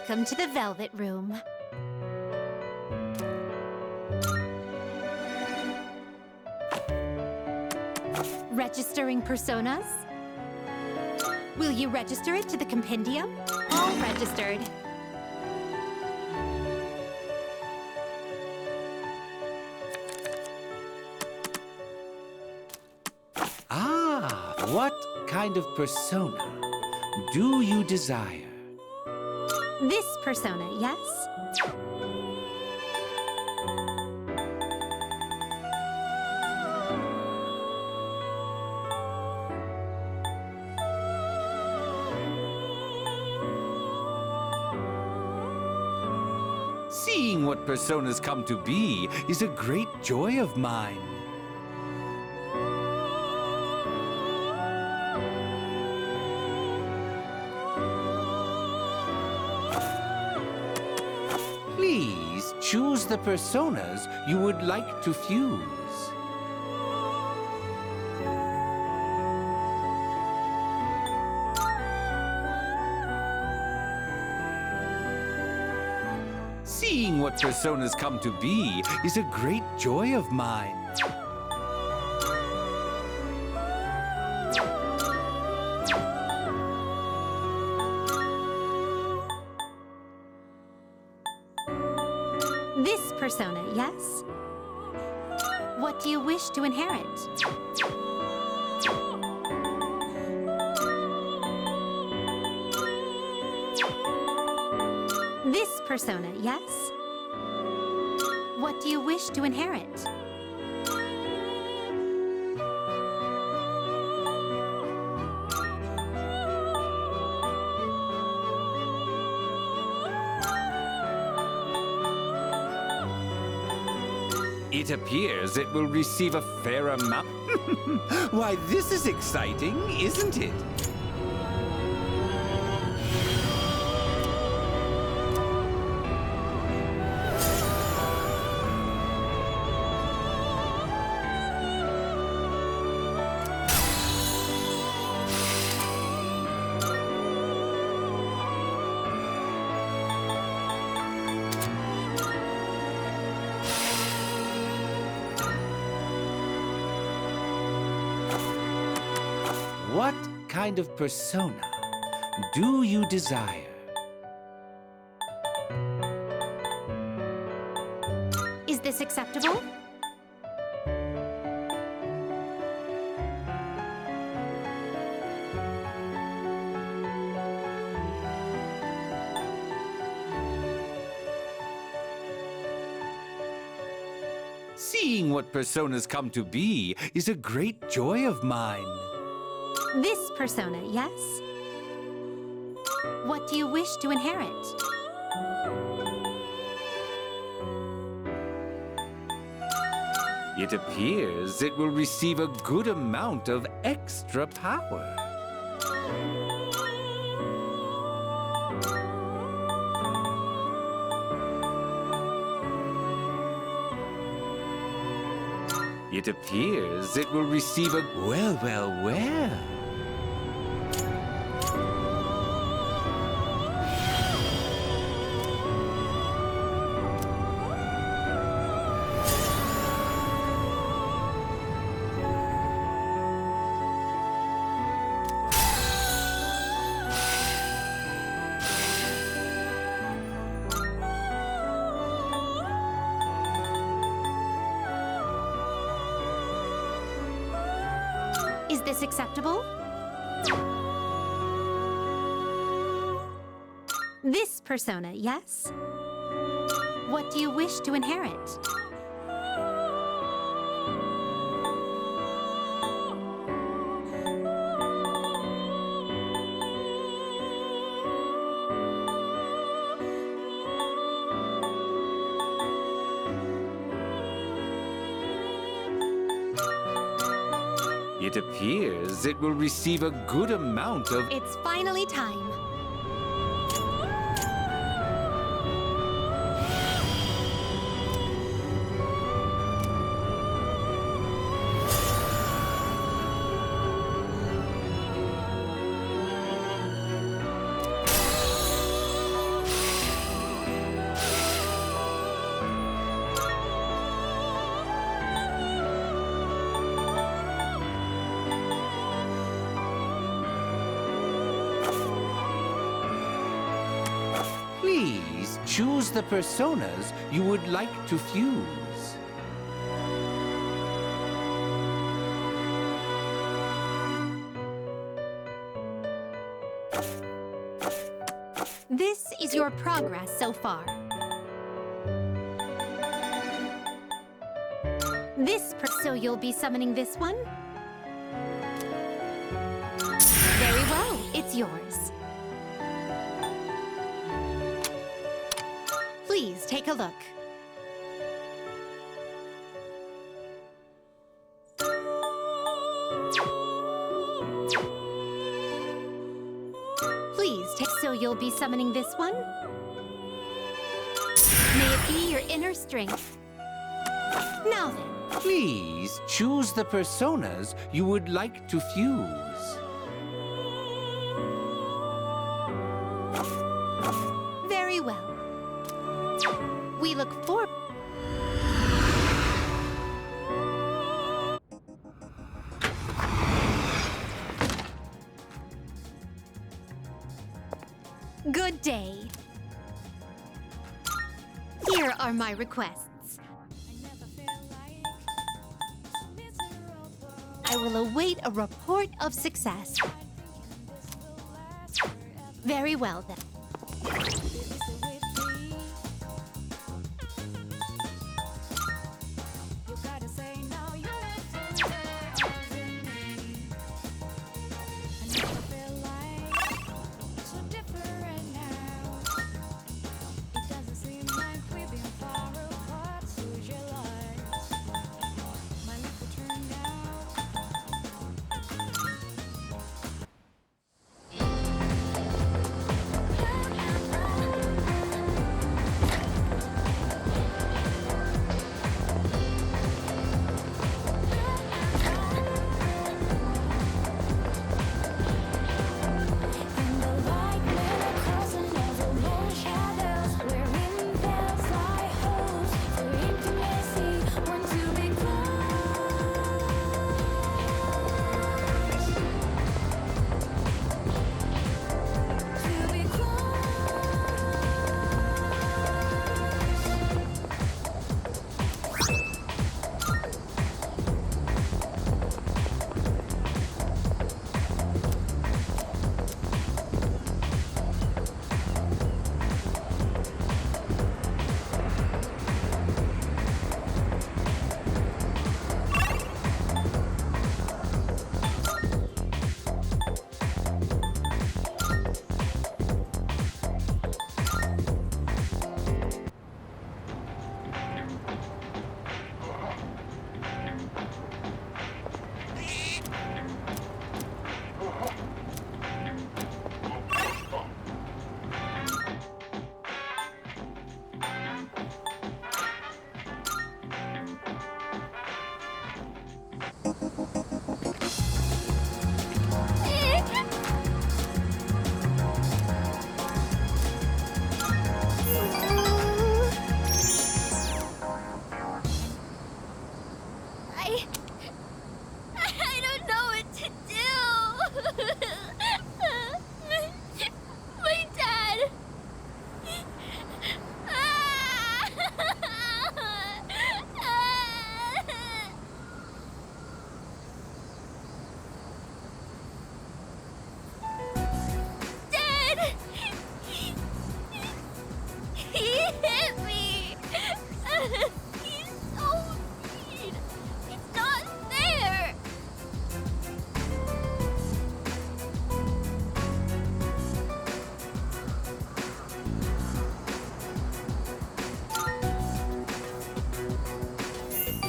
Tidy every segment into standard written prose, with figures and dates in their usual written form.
Welcome to the Velvet Room. Registering personas? Will you register it to the compendium? All registered. Ah, what kind of persona do you desire? This persona, yes? Seeing what personas come to be is a great joy of mine. Please choose the personas you would like to fuse. Seeing what personas come to be is a great joy of mine. This persona, yes? What do you wish to inherit? This persona, yes? What do you wish to inherit? It appears it will receive a fair amount. Why, this is exciting, isn't it? What kind of persona do you desire? Is this acceptable? Seeing what personas come to be is a great joy of mine. This persona, yes? What do you wish to inherit? It appears it will receive a good amount of extra power. It appears it will receive a... Well. Is this acceptable? This persona, yes? What do you wish to inherit? It appears it will receive a good amount of... It's finally time. choose the personas you would like to fuse. This is your progress so far. So you'll be summoning this one? Very well, it's yours. Please take a look. So you'll be summoning this one? May it be your inner strength. Now then. Please choose the personas you would like to fuse. Very well. We look forward. Good day. Here are my requests. I will await a report of success. Very well, then.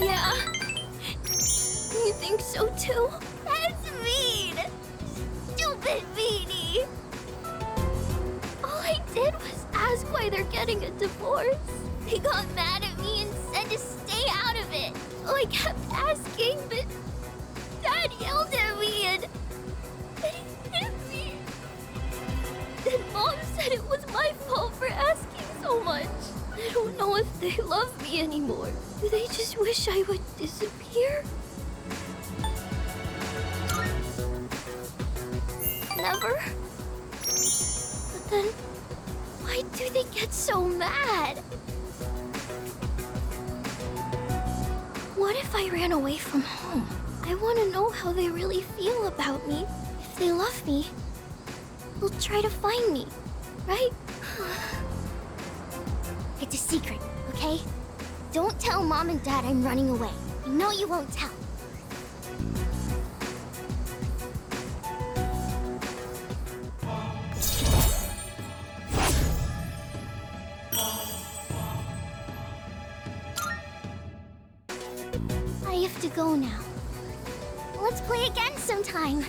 Yeah, you think so too? That's mean! Stupid meanie! All I did was ask why they're getting a divorce. They got mad at me and said to stay out of it. So I kept asking, but Dad yelled at me and he hit me. Then Mom said it was my fault for asking so much. I don't know if they love me anymore. Do they just wish I would disappear? Never. But then, why do they get so mad? What if I ran away from home? I want to know how they really feel about me. If they love me, they'll try to find me, right? It's a secret, okay? Don't tell Mom and Dad I'm running away. I know you won't tell. I have to go now. Let's play again sometime.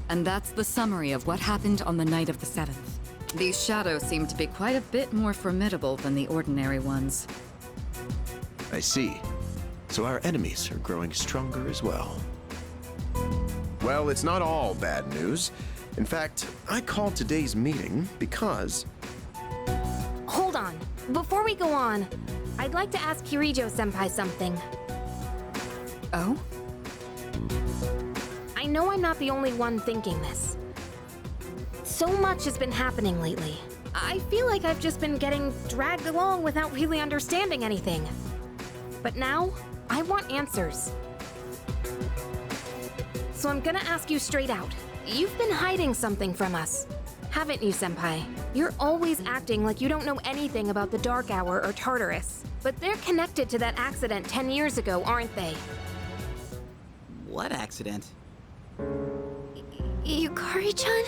And that's the summary of what happened on the night of the 7th. These shadows seem to be quite a bit more formidable than the ordinary ones. I see. So our enemies are growing stronger as well. Well, it's not all bad news. In fact, I called today's meeting because... Hold on. Before we go on, I'd like to ask Kirijo-senpai something. Oh? I know I'm not the only one thinking this. So much has been happening lately. I feel like I've just been getting dragged along without really understanding anything. But now, I want answers. So I'm gonna ask you straight out. You've been hiding something from us, haven't you, Senpai? You're always acting like you don't know anything about the Dark Hour or Tartarus. But they're connected to that accident 10 years ago, aren't they? What accident? Yukari-chan?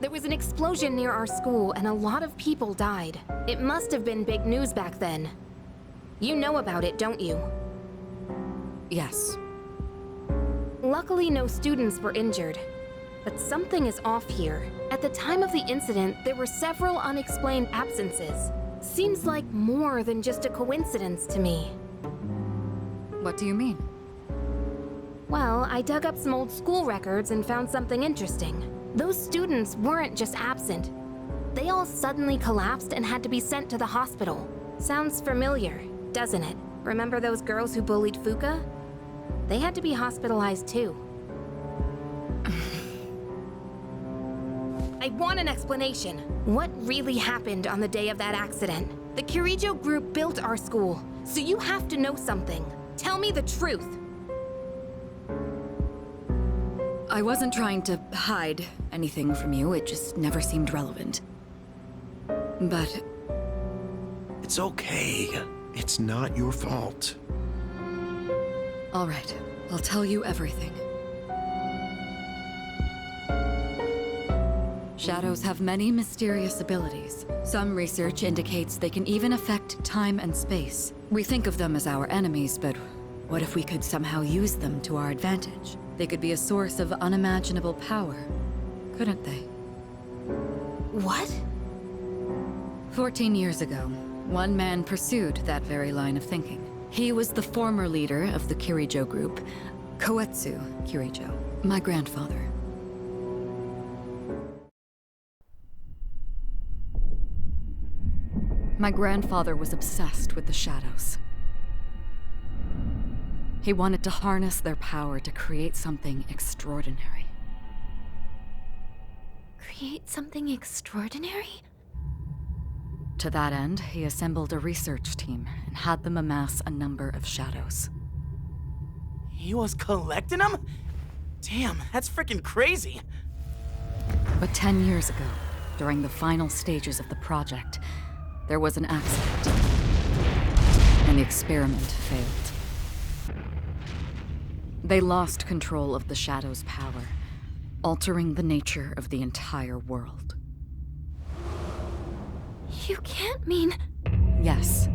There was an explosion near our school and a lot of people died. It must have been big news back then. You know about it, don't you? Yes. Luckily, no students were injured. But something is off here. At the time of the incident, there were several unexplained absences. Seems like more than just a coincidence to me. What do you mean? Well, I dug up some old school records and found something interesting. Those students weren't just absent. They all suddenly collapsed and had to be sent to the hospital. Sounds familiar, doesn't it? Remember those girls who bullied Fuka? They had to be hospitalized too. I want an explanation. What really happened on the day of that accident? The Kirijo group built our school, so you have to know something. Tell me the truth. I wasn't trying to hide anything from you, it just never seemed relevant. But... It's okay. It's not your fault. all right, I'll tell you everything. Shadows have many mysterious abilities. Some research indicates they can even affect time and space. We think of them as our enemies, but what if we could somehow use them to our advantage? They could be a source of unimaginable power, couldn't they? What? 14 years ago, one man pursued that very line of thinking. He was the former leader of the Kirijo group, Koetsu Kirijo, my grandfather. My grandfather was obsessed with the shadows. He wanted to harness their power to create something extraordinary. Create something extraordinary? To that end, he assembled a research team and had them amass a number of shadows. He was collecting them? Damn, that's freaking crazy. But 10 years ago, during the final stages of the project, there was an accident, and the experiment failed. They lost control of the Shadow's power, altering the nature of the entire world. You can't mean... Yes,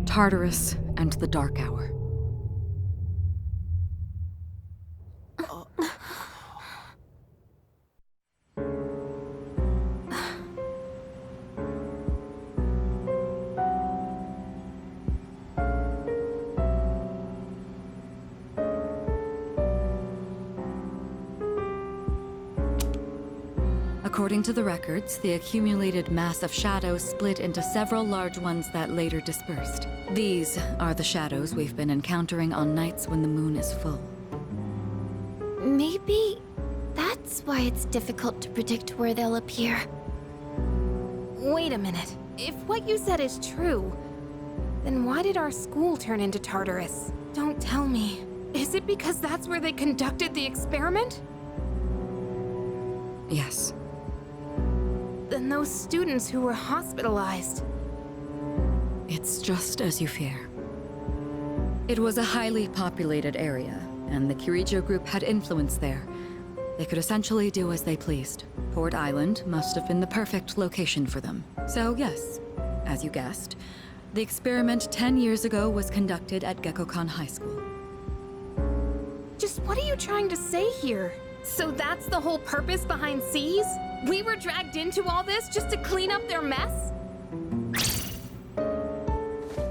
Tartarus and the Dark Hour. According to the records, the accumulated mass of shadows split into several large ones that later dispersed. These are the shadows we've been encountering on nights when the moon is full. Maybe that's why it's difficult to predict where they'll appear. Wait a minute. If what you said is true, then why did our school turn into Tartarus? Don't tell me. Is it because that's where they conducted the experiment? Yes. Then those students who were hospitalized. It's just as you fear. It was a highly populated area, and the Kirijo group had influence there. They could essentially do as they pleased. Port Island must have been the perfect location for them. So yes, as you guessed, the experiment 10 years ago was conducted at Gekkokan High School. Just what are you trying to say here? So that's the whole purpose behind C's? We were dragged into all this just to clean up their mess?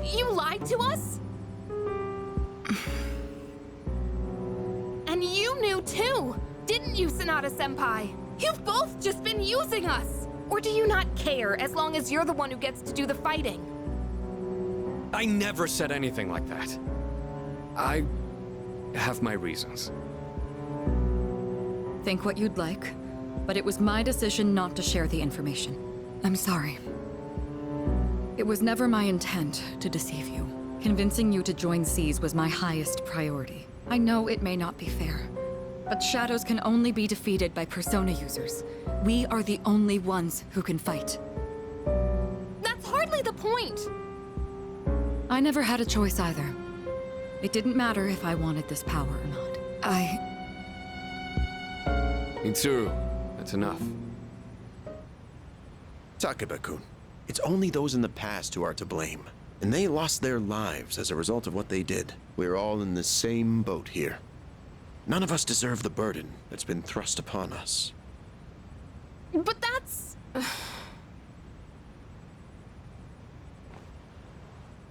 You lied to us? And you knew too, didn't you, Sanada-senpai? You've both just been using us! Or do you not care as long as you're the one who gets to do the fighting? I never said anything like that. I have my reasons. Think what you'd like, but it was my decision not to share the information. I'm sorry. It was never my intent to deceive you. Convincing you to join C's was my highest priority. I know it may not be fair, but shadows can only be defeated by persona users. We are the only ones who can fight. That's hardly the point! I never had a choice either. It didn't matter if I wanted this power or not. Mitsuru, that's enough. Takeba-kun, it's only those in the past who are to blame. And they lost their lives as a result of what they did. We're all in the same boat here. None of us deserve the burden that's been thrust upon us. But that's...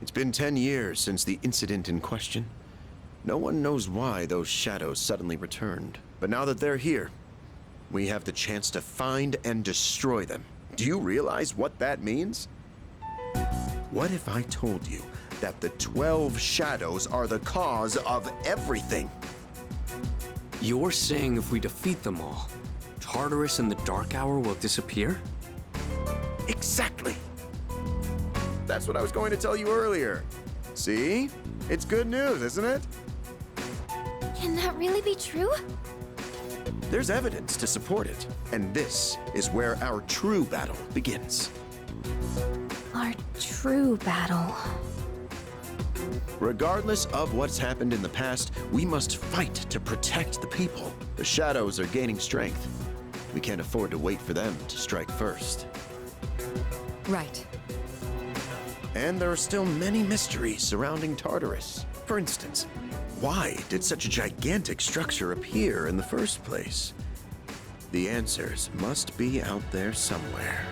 It's been 10 years since the incident in question. No one knows why those shadows suddenly returned. But now that they're here, we have the chance to find and destroy them. Do you realize what that means? What if I told you that the 12 shadows are the cause of everything? You're saying if we defeat them all, Tartarus and the Dark Hour will disappear? Exactly. That's what I was going to tell you earlier. See? It's good news, isn't it? Can that really be true? There's evidence to support it. And this is where our true battle begins. Our true battle. Regardless of what's happened in the past, we must fight to protect the people. The shadows are gaining strength. We can't afford to wait for them to strike first. Right. And there are still many mysteries surrounding Tartarus. For instance, why did such a gigantic structure appear in the first place? The answers must be out there somewhere.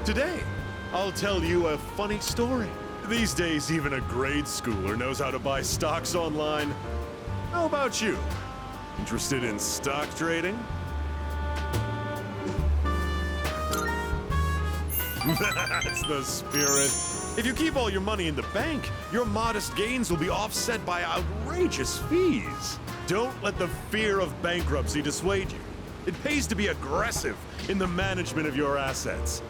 Today, I'll tell you a funny story. These days, even a grade schooler knows how to buy stocks online. How about you? Interested in stock trading? That's the spirit. If you keep all your money in the bank, your modest gains will be offset by outrageous fees. Don't let the fear of bankruptcy dissuade you. It pays to be aggressive in the management of your assets.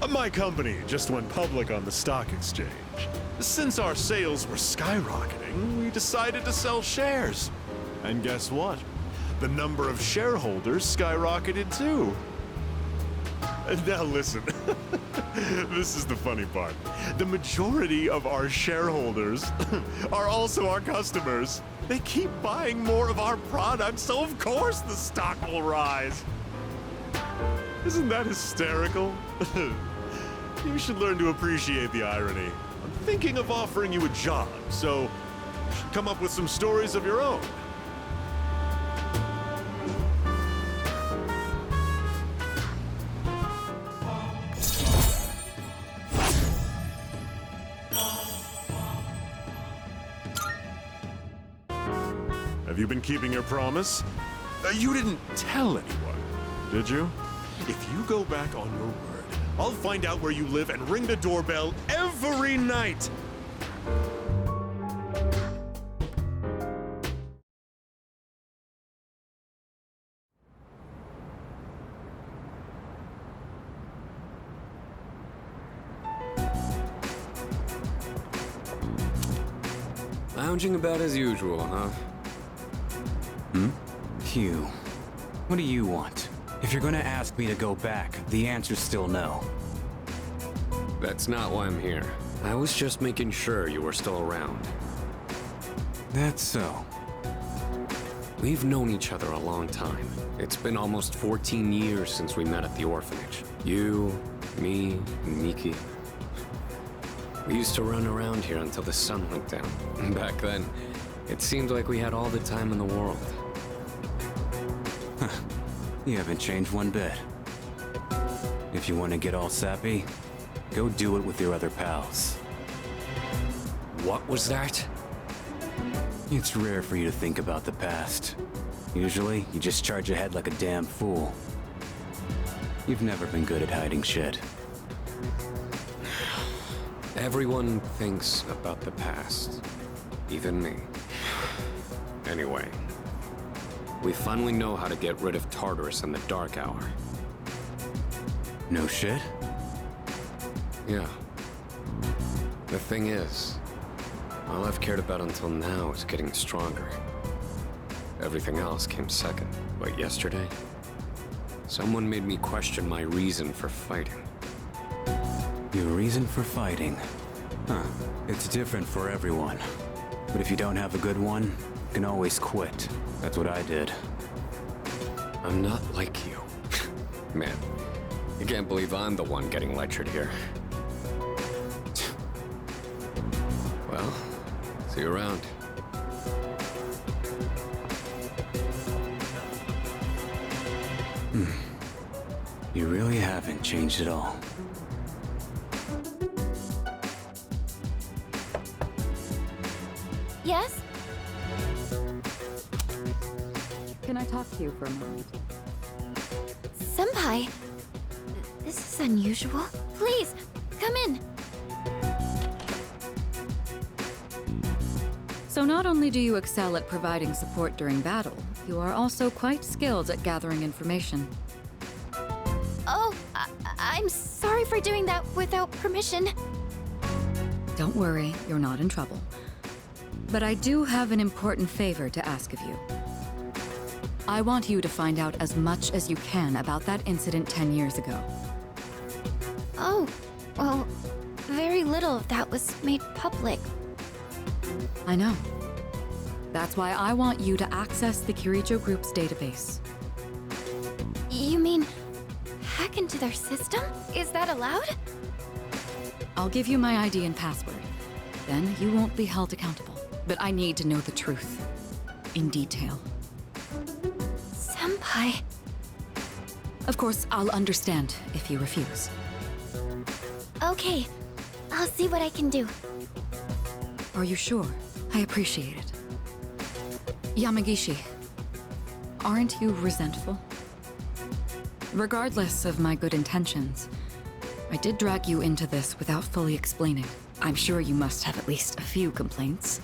My company just went public on the stock exchange. Since our sales were skyrocketing, we decided to sell shares. And guess what? The number of shareholders skyrocketed too. Now listen, this is the funny part. The majority of our shareholders are also our customers. They keep buying more of our products, so of course the stock will rise. Isn't that hysterical? You should learn to appreciate the irony. I'm thinking of offering you a job, so come up with some stories of your own. Have you been keeping your promise? You didn't tell anyone, did you? If you go back on your word, I'll find out where you live and ring the doorbell every night. Lounging about as usual, huh? Hugh, what do you want? If you're gonna ask me to go back, the answer's still no. That's not why I'm here. I was just making sure you were still around. That's so. We've known each other a long time. It's been almost 14 years since we met at the orphanage. You, me, and Miki. We used to run around here until the sun went down. Back then, it seemed like we had all the time in the world. You haven't changed one bit. If you want to get all sappy, go do it with your other pals. What was that? It's rare for you to think about the past. Usually, you just charge ahead like a damn fool. You've never been good at hiding shit. Everyone thinks about the past. Even me. Anyway, we finally know how to get rid of Tartarus in the Dark Hour. No shit? Yeah. The thing is, all I've cared about until now is getting stronger. Everything else came second. But yesterday, someone made me question my reason for fighting. Your reason for fighting? Huh. It's different for everyone. But if you don't have a good one, you can always quit. That's what I did. I'm not like you. Man, I can't believe I'm the one getting lectured here. Well, see you around. You really haven't changed at all. Yes? Can I talk to you for a moment? Senpai, this is unusual. Please, come in. So not only do you excel at providing support during battle, you are also quite skilled at gathering information. Oh, I'm sorry for doing that without permission. Don't worry, you're not in trouble. But I do have an important favor to ask of you. I want you to find out as much as you can about that incident 10 years ago. Oh, well, very little of that was made public. I know. That's why I want you to access the Kirijo Group's database. You mean hack into their system? Is that allowed? I'll give you my ID and password. Then you won't be held accountable. But I need to know the truth. In detail. Senpai. Of course, I'll understand if you refuse. Okay, I'll see what I can do. Are you sure? I appreciate it. Yamagishi, aren't you resentful? Regardless of my good intentions, I did drag you into this without fully explaining. I'm sure you must have at least a few complaints.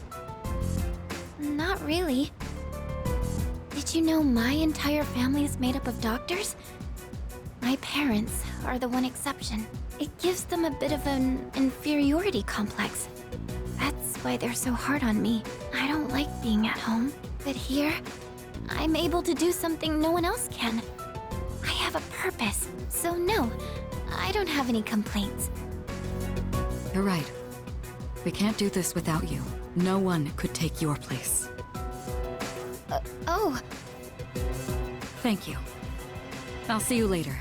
Not really. Did you know my entire family is made up of doctors? My parents are the one exception. It gives them a bit of an inferiority complex. That's why they're so hard on me. I don't like being at home. But here, I'm able to do something no one else can. I have a purpose, so no, I don't have any complaints. You're right. We can't do this without you. No one could take your place. Oh, Thank you. I'll see you later.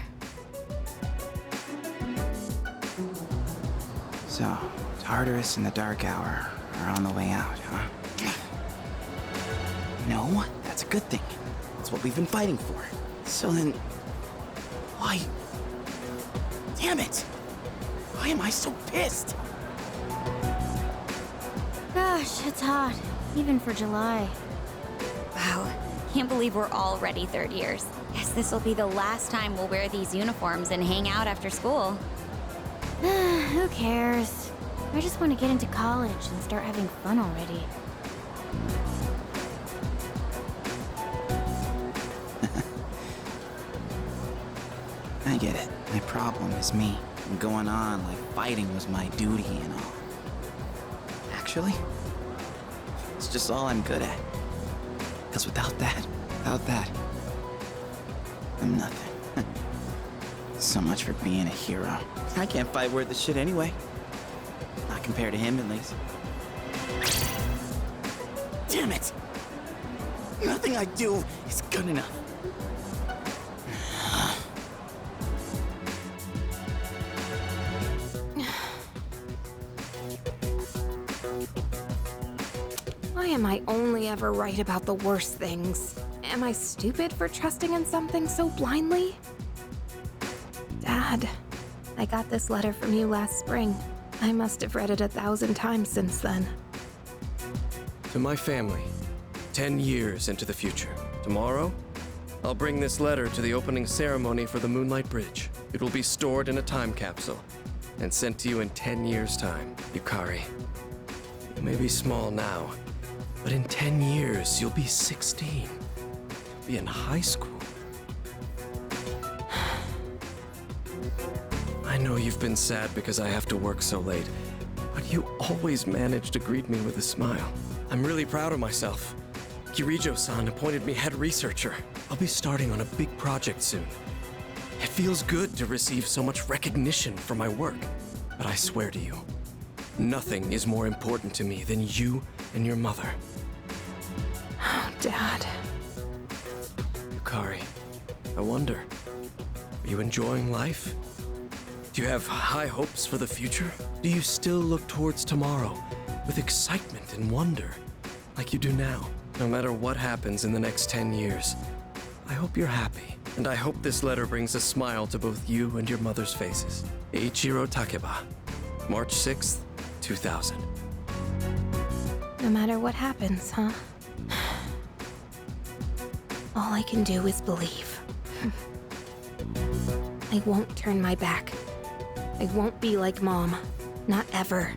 So, Tartarus and the Dark Hour are on the way out, huh? No, that's a good thing. That's what we've been fighting for. So then, why? Damn it! Why am I so pissed? gosh, it's hot. Even for July. Wow, can't believe we're already third years. Guess this will be the last time we'll wear these uniforms and hang out after school. Who cares? I just want to get into college and start having fun already. I get it. My problem is me. I'm going on like fighting was my duty and all. Actually, it's just all I'm good at. Because without that, I'm nothing. So much for being a hero. I can't fight worth the shit anyway. Not compared to him, at least. Damn it! Nothing I do is good enough. Why am I only ever right about the worst things? Am I stupid for trusting in something so blindly? Dad, I got this letter from you last spring. I must have read it 1,000 times since then. To my family, 10 years into the future. Tomorrow, I'll bring this letter to the opening ceremony for the Moonlight Bridge. It will be stored in a time capsule and sent to you in 10 years' time. Yukari, you may be small now, but in 10 years, you'll be 16. You'll be in high school. I know you've been sad because I have to work so late, but you always manage to greet me with a smile. I'm really proud of myself. Kirijo-san appointed me head researcher. I'll be starting on a big project soon. It feels good to receive so much recognition for my work, but I swear to you, nothing is more important to me than you and your mother. Oh, Dad. Yukari, I wonder, are you enjoying life? Do you have high hopes for the future? Do you still look towards tomorrow with excitement and wonder like you do now? No matter what happens in the next 10 years, I hope you're happy. And I hope this letter brings a smile to both you and your mother's faces. Eiichiro Takeba, March 6th, 2000. No matter what happens, huh? All I can do is believe. I won't turn my back. I won't be like Mom. Not ever.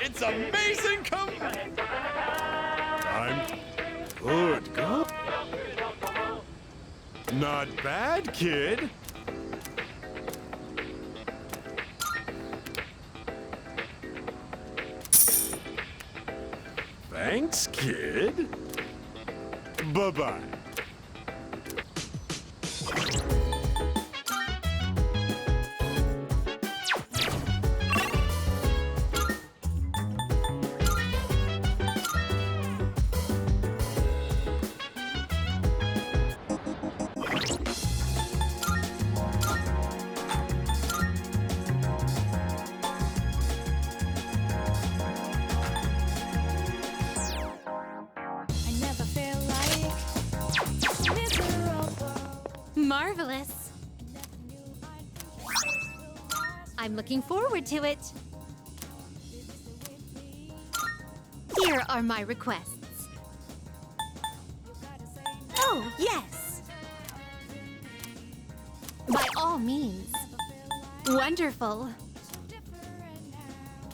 It's amazing! Come. I'm good. Go. Not bad, kid. Thanks, kid. Bye-bye. Marvelous. I'm looking forward to it. Here are my requests. Oh, yes. By all means. Wonderful.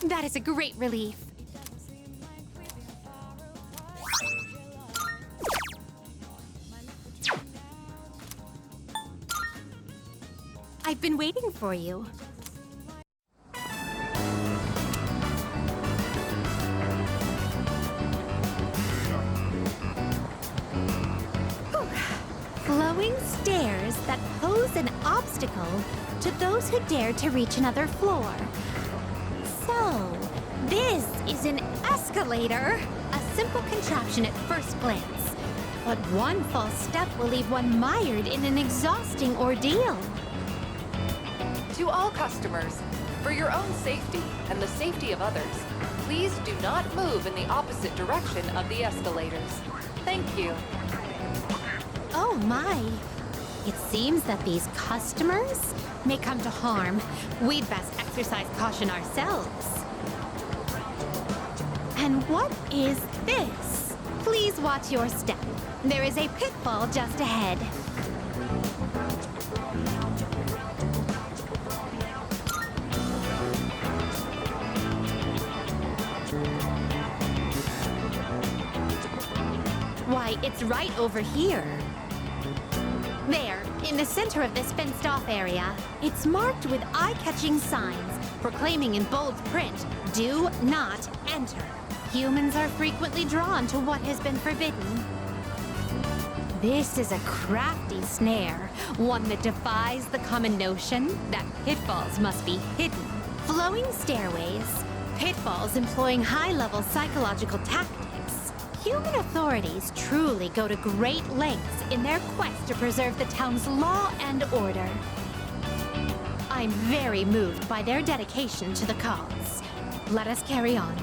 That is a great relief. I've been waiting for you. Whew. Flowing stairs that pose an obstacle to those who dare to reach another floor. So, this is an escalator. A simple contraption at first glance. But one false step will leave one mired in an exhausting ordeal. To all customers, for your own safety and the safety of others, please do not move in the opposite direction of the escalators. Thank you. Oh my. It seems that these customers may come to harm. We'd best exercise caution ourselves. And what is this? Please watch your step. There is a pitfall just ahead. Why, it's right over here. There, in the center of this fenced-off area, it's marked with eye-catching signs proclaiming in bold print, "Do not enter." Humans are frequently drawn to what has been forbidden. This is a crafty snare, one that defies the common notion that pitfalls must be hidden. Flowing stairways, pitfalls employing high-level psychological tactics. Human authorities truly go to great lengths in their quest to preserve the town's law and order. I'm very moved by their dedication to the cause. Let us carry on.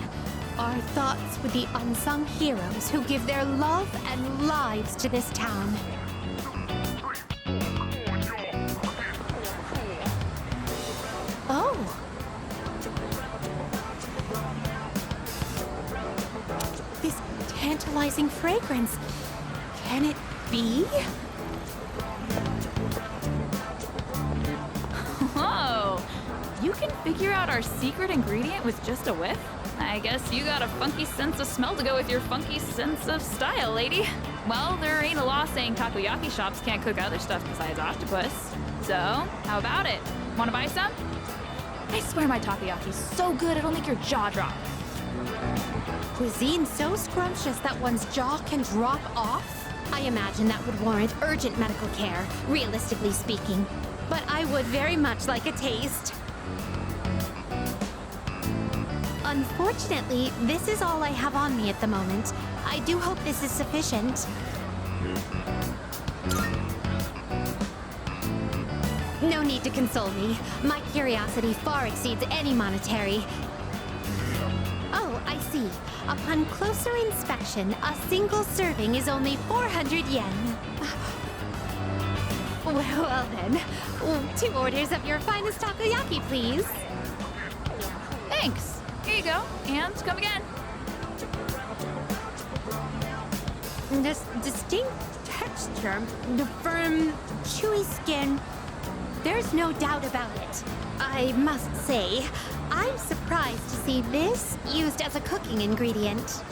Our thoughts with the unsung heroes who give their love and lives to this town. Oh! This tantalizing fragrance. Can it be? Whoa! You can figure out our secret ingredient with just a whiff? I guess you got a funky sense of smell to go with your funky sense of style, lady. Well, there ain't a law saying takoyaki shops can't cook other stuff besides octopus. So, how about it? Wanna buy some? I swear my takoyaki's so good it'll make your jaw drop. Cuisine so scrumptious that one's jaw can drop off? I imagine that would warrant urgent medical care, realistically speaking. But I would very much like a taste. Unfortunately, this is all I have on me at the moment. I do hope this is sufficient. No need to console me. My curiosity far exceeds any monetary. Oh, I see. Upon closer inspection, a single serving is only 400 yen. Well then, 2 orders of your finest takoyaki, please. Thanks. Here you go, and come again. This distinct texture, the firm, chewy skin, there's no doubt about it. I must say, I'm surprised to see this used as a cooking ingredient.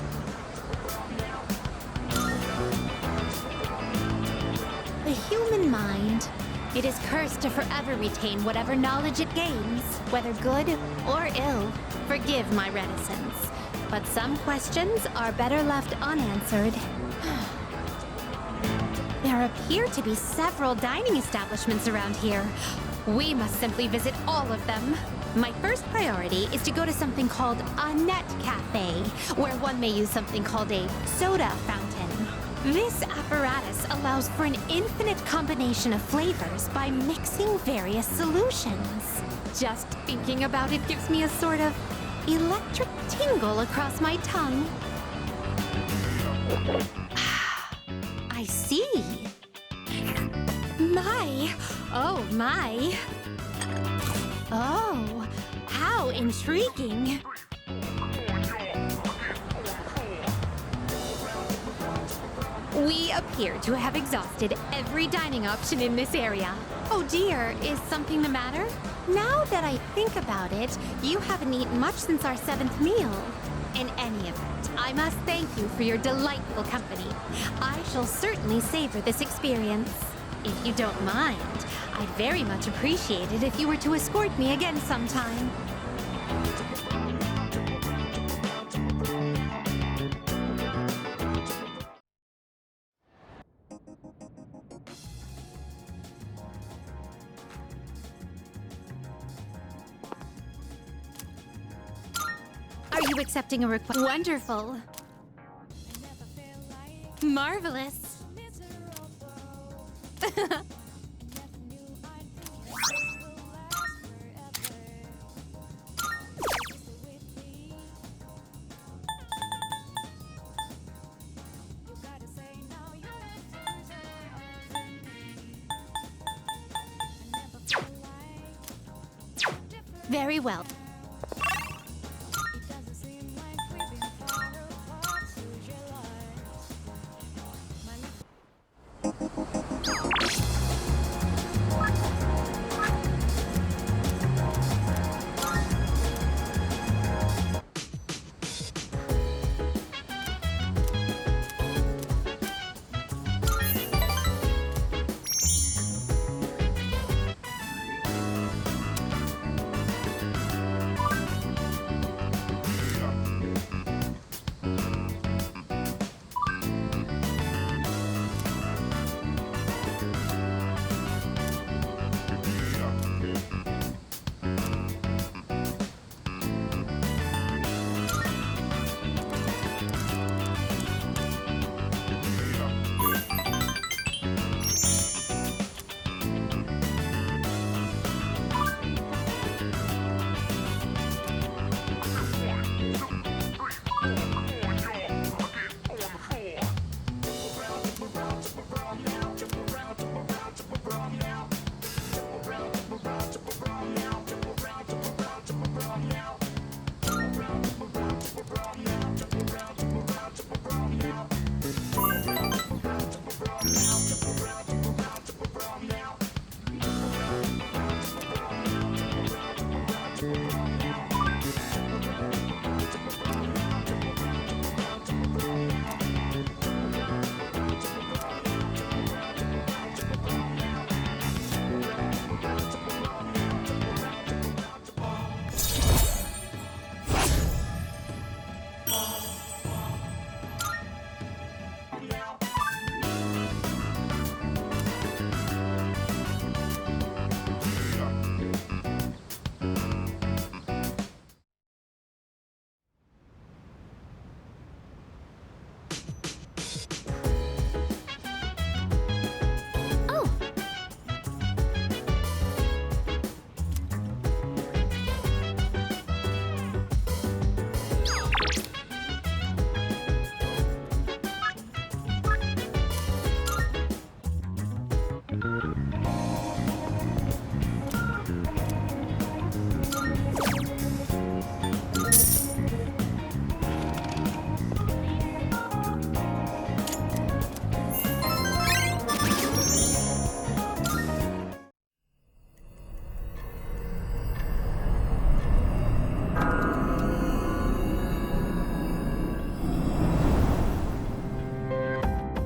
The human mind. It is cursed to forever retain whatever knowledge it gains, whether good or ill. Forgive my reticence, but some questions are better left unanswered. There appear to be several dining establishments around here. We must simply visit all of them. My first priority is to go to something called a net cafe, where one may use something called a soda fountain. This apparatus allows for an infinite combination of flavors by mixing various solutions. Just thinking about it gives me a sort of electric tingle across my tongue. I see. My! Oh, my! Oh, how intriguing! We appear to have exhausted every dining option in this area. Oh dear, is something the matter? Now that I think about it, you haven't eaten much since our 7th meal. In any event, I must thank you for your delightful company. I shall certainly savor this experience. If you don't mind, I'd very much appreciate it if you were to escort me again sometime. Are you accepting a request? Wonderful. Marvelous. Very well.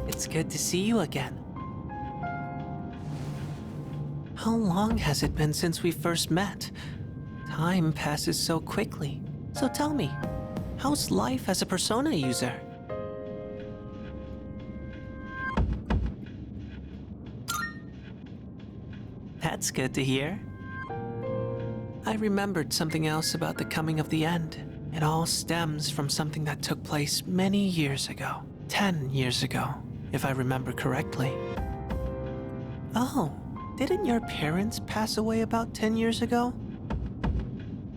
It's good to see you again. How long has it been since we first met? Time passes so quickly. So tell me, how's life as a Persona user? That's good to hear. I remembered something else about the coming of the end. It all stems from something that took place many years ago. 10 years ago, if I remember correctly. Oh, didn't your parents pass away about 10 years ago?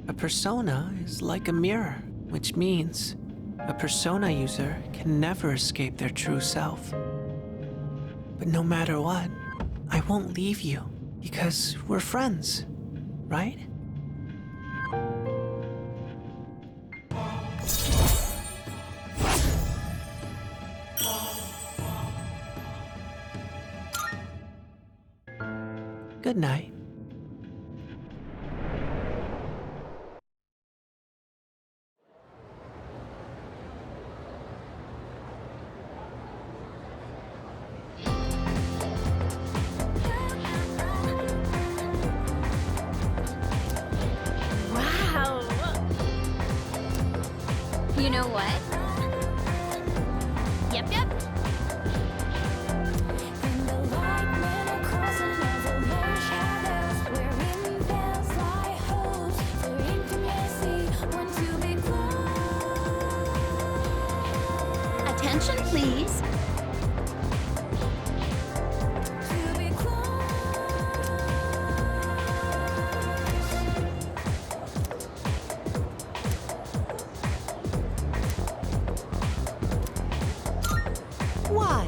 A persona is like a mirror, which means a persona user can never escape their true self. But no matter what, I won't leave you because we're friends, right? Good night. Wow. You know what? Yep, yep. Attention, please. Why?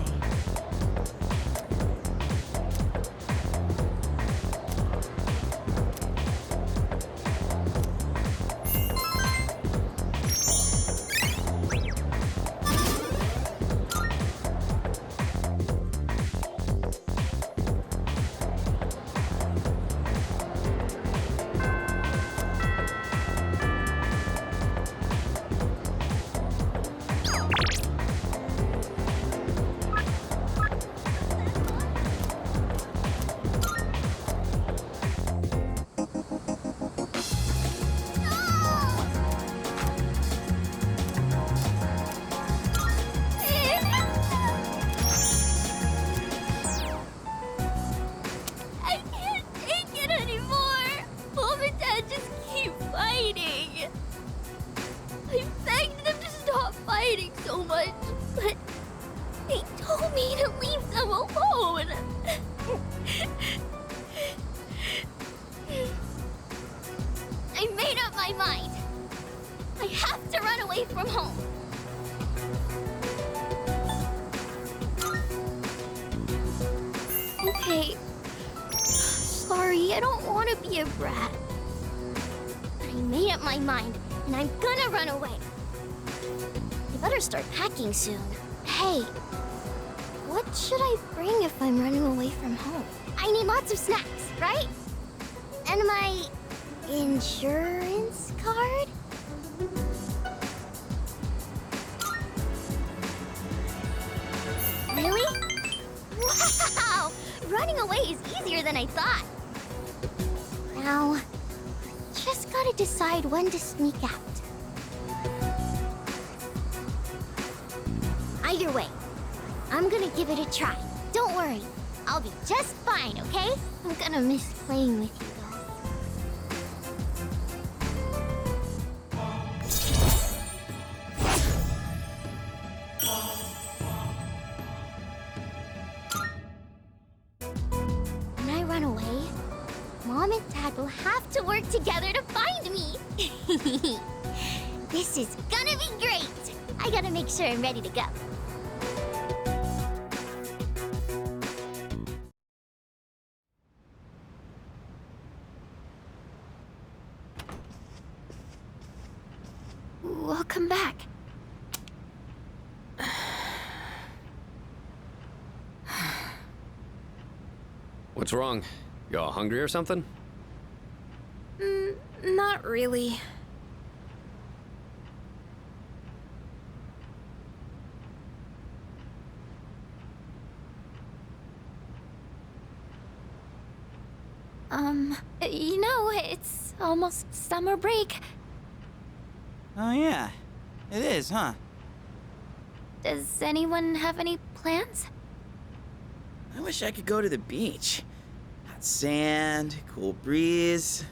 I can't take it anymore. Mom and Dad just keep fighting. I begged them to stop fighting so much, but they told me to leave them alone. I made up my mind. I have to run away from home. Okay. Sorry, I don't want to be a brat. But I made up my mind, and I'm gonna run away. I better start packing soon. Hey, what should I bring if I'm running away from home? I need lots of snacks, right? And my insurance card? Really? Wow! Running away is easier than I thought. Now, just gotta decide when to sneak out. Either way, I'm gonna give it a try. Don't worry, I'll be just fine, okay? I'm gonna miss playing with you, though. When I run away, Mom and Dad will have to work together to find me. This is gonna be great. I gotta make sure I'm ready to go. Welcome back. What's wrong? You all hungry or something? Not really. You know, it's almost summer break. Oh, yeah. It is, huh? Does anyone have any plans? I wish I could go to the beach. Hot sand, cool breeze,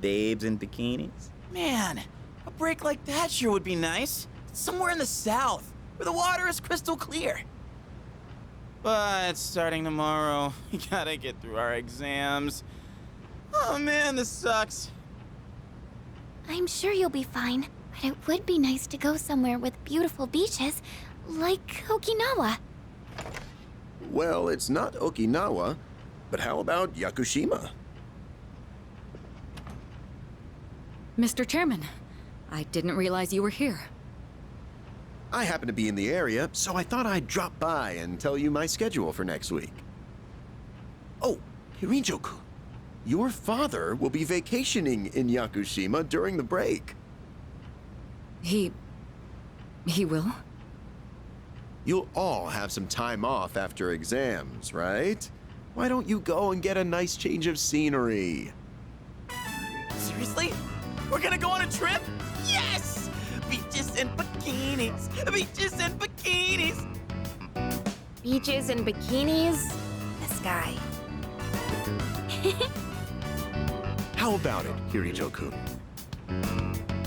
babes in bikinis. Man, a break like that sure would be nice. Somewhere in the south, where the water is crystal clear. But starting tomorrow, we gotta get through our exams. Oh man, this sucks. I'm sure you'll be fine, but it would be nice to go somewhere with beautiful beaches, like Okinawa. Well, it's not Okinawa, but how about Yakushima? Mr. Chairman, I didn't realize you were here. I happen to be in the area, so I thought I'd drop by and tell you my schedule for next week. Oh, Hirinjo-kun, your father will be vacationing in Yakushima during the break. He will? You'll all have some time off after exams, right? Why don't you go and get a nice change of scenery? Seriously? We're gonna go on a trip? Yes! Beaches and bikinis! Beaches and bikinis! Beaches and bikinis? This guy. How about it, Hirinjo-kun?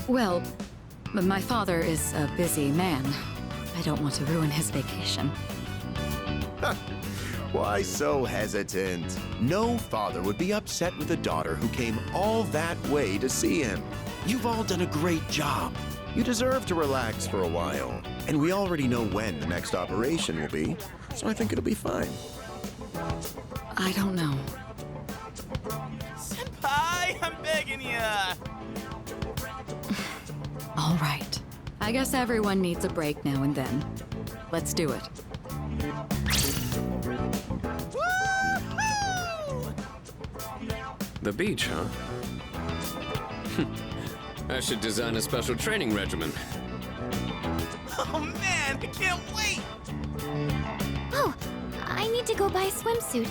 Well, my father is a busy man. I don't want to ruin his vacation. Why so hesitant? No father would be upset with a daughter who came all that way to see him. You've all done a great job. You deserve to relax for a while. And we already know when the next operation will be, so I think it'll be fine. I don't know. Senpai, I'm begging ya! All right. I guess everyone needs a break now and then. Let's do it. The beach, huh? I should design a special training regimen. Oh man, I can't wait! Oh, I need to go buy a swimsuit.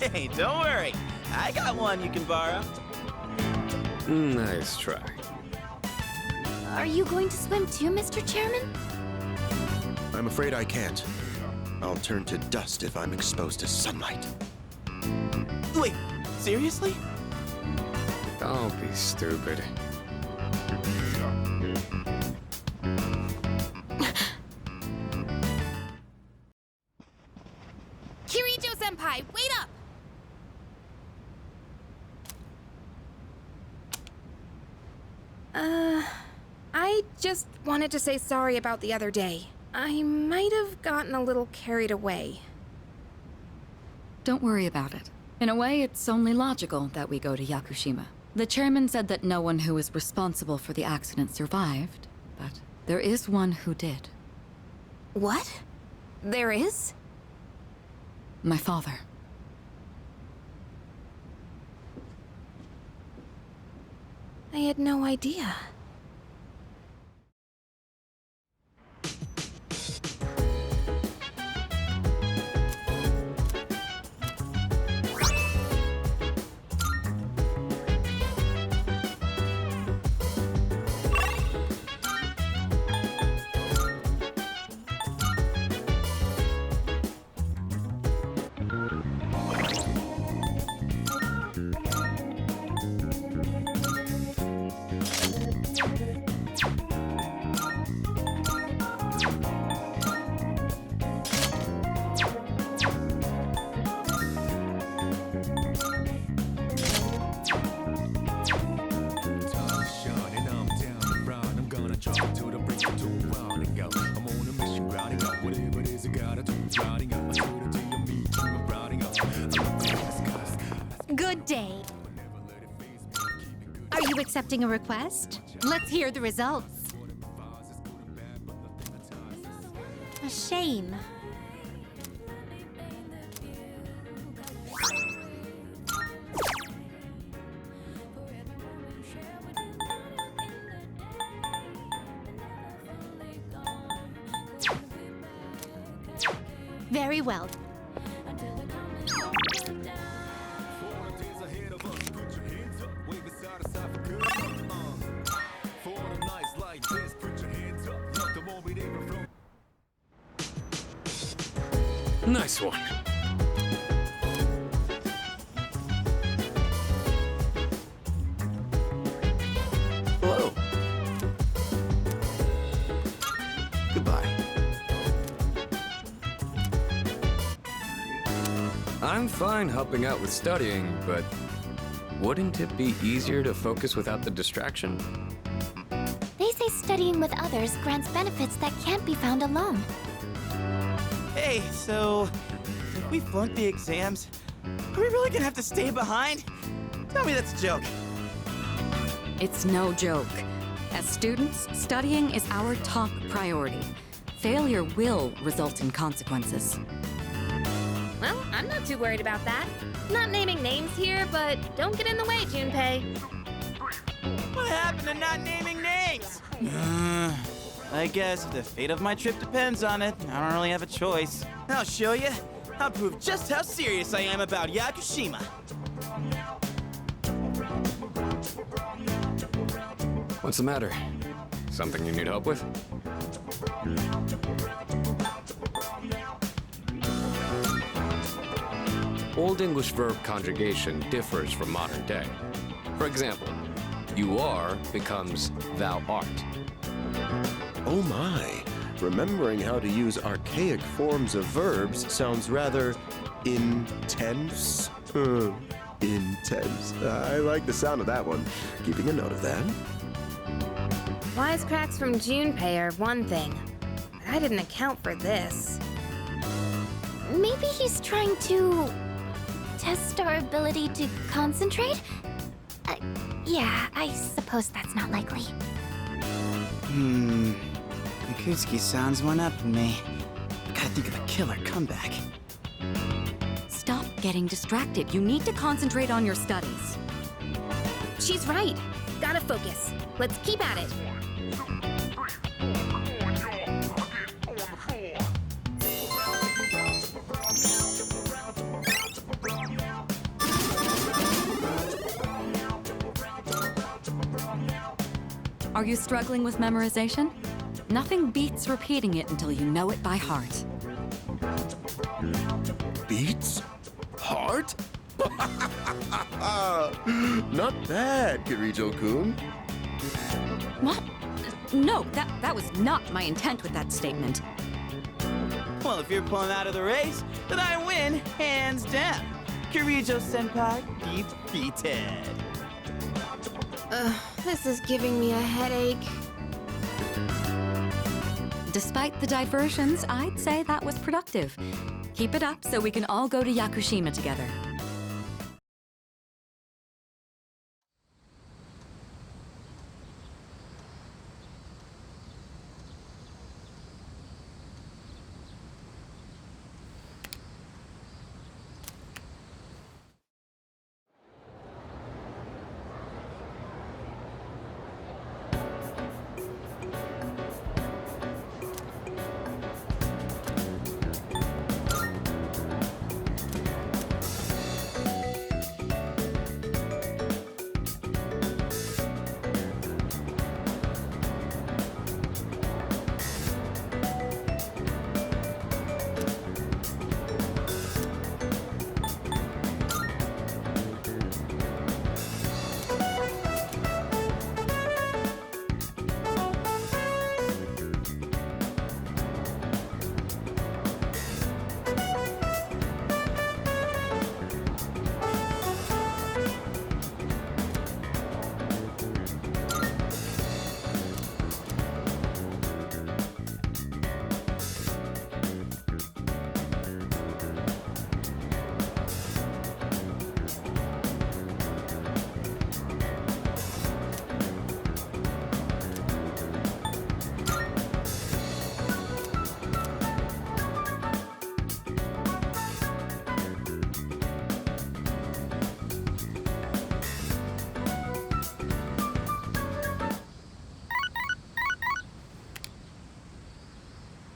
Hey, don't worry. I got one you can borrow. Nice try. Are you going to swim too, Mr. Chairman? I'm afraid I can't. I'll turn to dust if I'm exposed to sunlight. Wait, seriously? Don't be stupid. Kirijo-senpai, wait up! I just wanted to say sorry about the other day. I might have gotten a little carried away. Don't worry about it. In a way, it's only logical that we go to Yakushima. The chairman said that no one who was responsible for the accident survived, but there is one who did. What? There is? My father. I had no idea. Good day. Are you accepting a request? Let's hear the results. A shame. Very well. Nice one. Hello. Goodbye. I'm fine helping out with studying, but wouldn't it be easier to focus without the distraction? They say studying with others grants benefits that can't be found alone. Hey, so if we flunk the exams, are we really gonna have to stay behind? Tell me that's a joke. It's no joke. As students, studying is our top priority. Failure will result in consequences. Well, I'm not too worried about that. Not naming names here, but don't get in the way, Junpei. What happened to not naming names? I guess if the fate of my trip depends on it, I don't really have a choice. I'll show you. I'll prove just how serious I am about Yakushima. What's the matter? Something you need help with? Old English verb conjugation differs from modern day. For example, you are becomes thou art. Oh my. Remembering how to use archaic forms of verbs sounds rather intense. Intense. I like the sound of that one. Keeping a note of that. Wisecracks from Junpei are one thing. I didn't account for this. Maybe he's trying to test our ability to concentrate? Yeah, I suppose that's not likely. Mikutsuki-san's one up on me. Gotta think of a killer comeback. Stop getting distracted. You need to concentrate on your studies. She's right. Gotta focus. Let's keep at it. Are you struggling with memorization? Nothing beats repeating it until you know it by heart. Beats? Heart? Not bad, Kirijo-kun. What? No, that was not my intent with that statement. Well, if you're pulling out of the race, then I win, hands down. Kirijo-senpai defeated. This is giving me a headache. Despite the diversions, I'd say that was productive. Keep it up so we can all go to Yakushima together.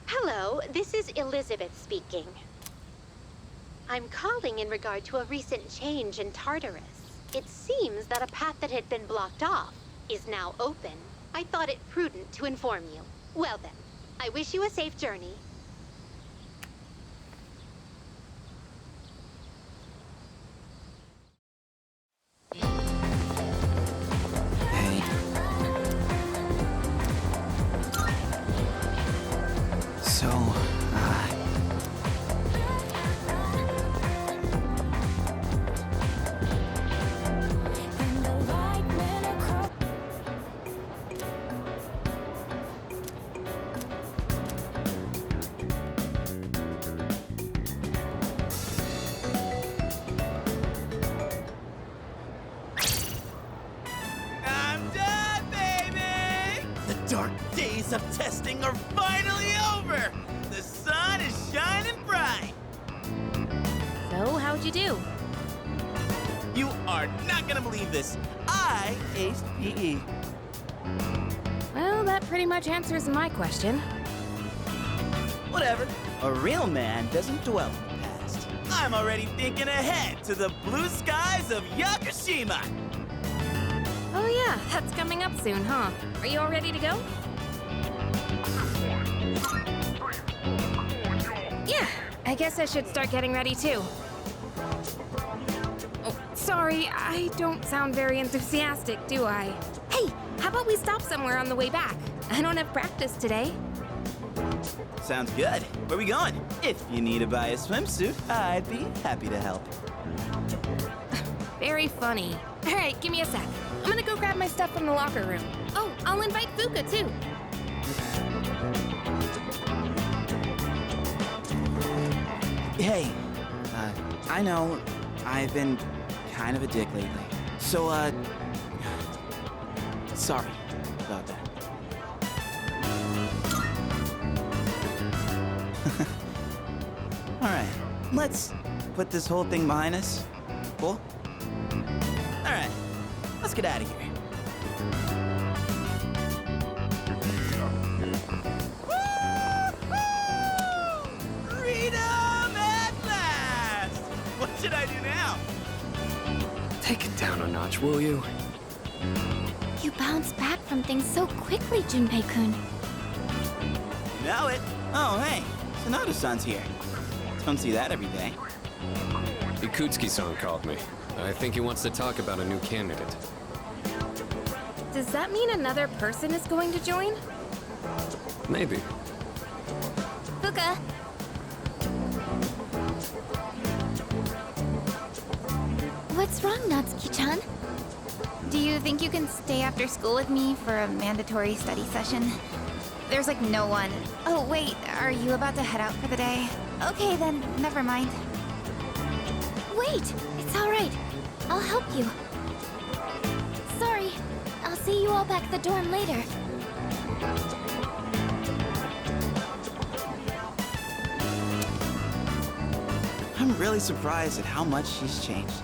Hello, this is Elizabeth speaking. I'm calling in regard to a recent change in Tartarus. It seems that a path that had been blocked off is now open. I thought it prudent to inform you. Well then, I wish you a safe journey. Hey. So, of testing are finally over! The sun is shining bright! So, how'd you do? You are not gonna believe this. I aced PE. Well, that pretty much answers my question. Whatever. A real man doesn't dwell in the past. I'm already thinking ahead to the blue skies of Yakushima. Oh yeah, that's coming up soon, huh? Are you all ready to go? Yeah, I guess I should start getting ready too. Oh, sorry, I don't sound very enthusiastic, do I? Hey, how about we stop somewhere on the way back? I don't have practice today. Sounds good. Where we going? If you need to buy a swimsuit, I'd be happy to help. Very funny. All right, give me a sec. I'm gonna go grab my stuff from the locker room. Oh, I'll invite Fuka too. Hey, I know I've been kind of a dick lately. So, sorry about that. Alright, let's put this whole thing behind us. Cool? Alright, let's get out of here. Freedom at last! What should I do now? Take it down a notch, will you? You bounce back from things so quickly, Junpei-kun. Know it. Oh, hey, Sonata-san's here. Don't see that every day. Ikutsuki-san called me. I think he wants to talk about a new candidate. Does that mean another person is going to join? Maybe. Fuka. What's wrong, Natsuki-chan? Do you think you can stay after school with me for a mandatory study session? There's like no one. Oh wait, are you about to head out for the day? Okay then, never mind. Wait, it's all right. I'll help you. Sorry, I'll see you all back at the dorm later. I'm really surprised at how much she's changed.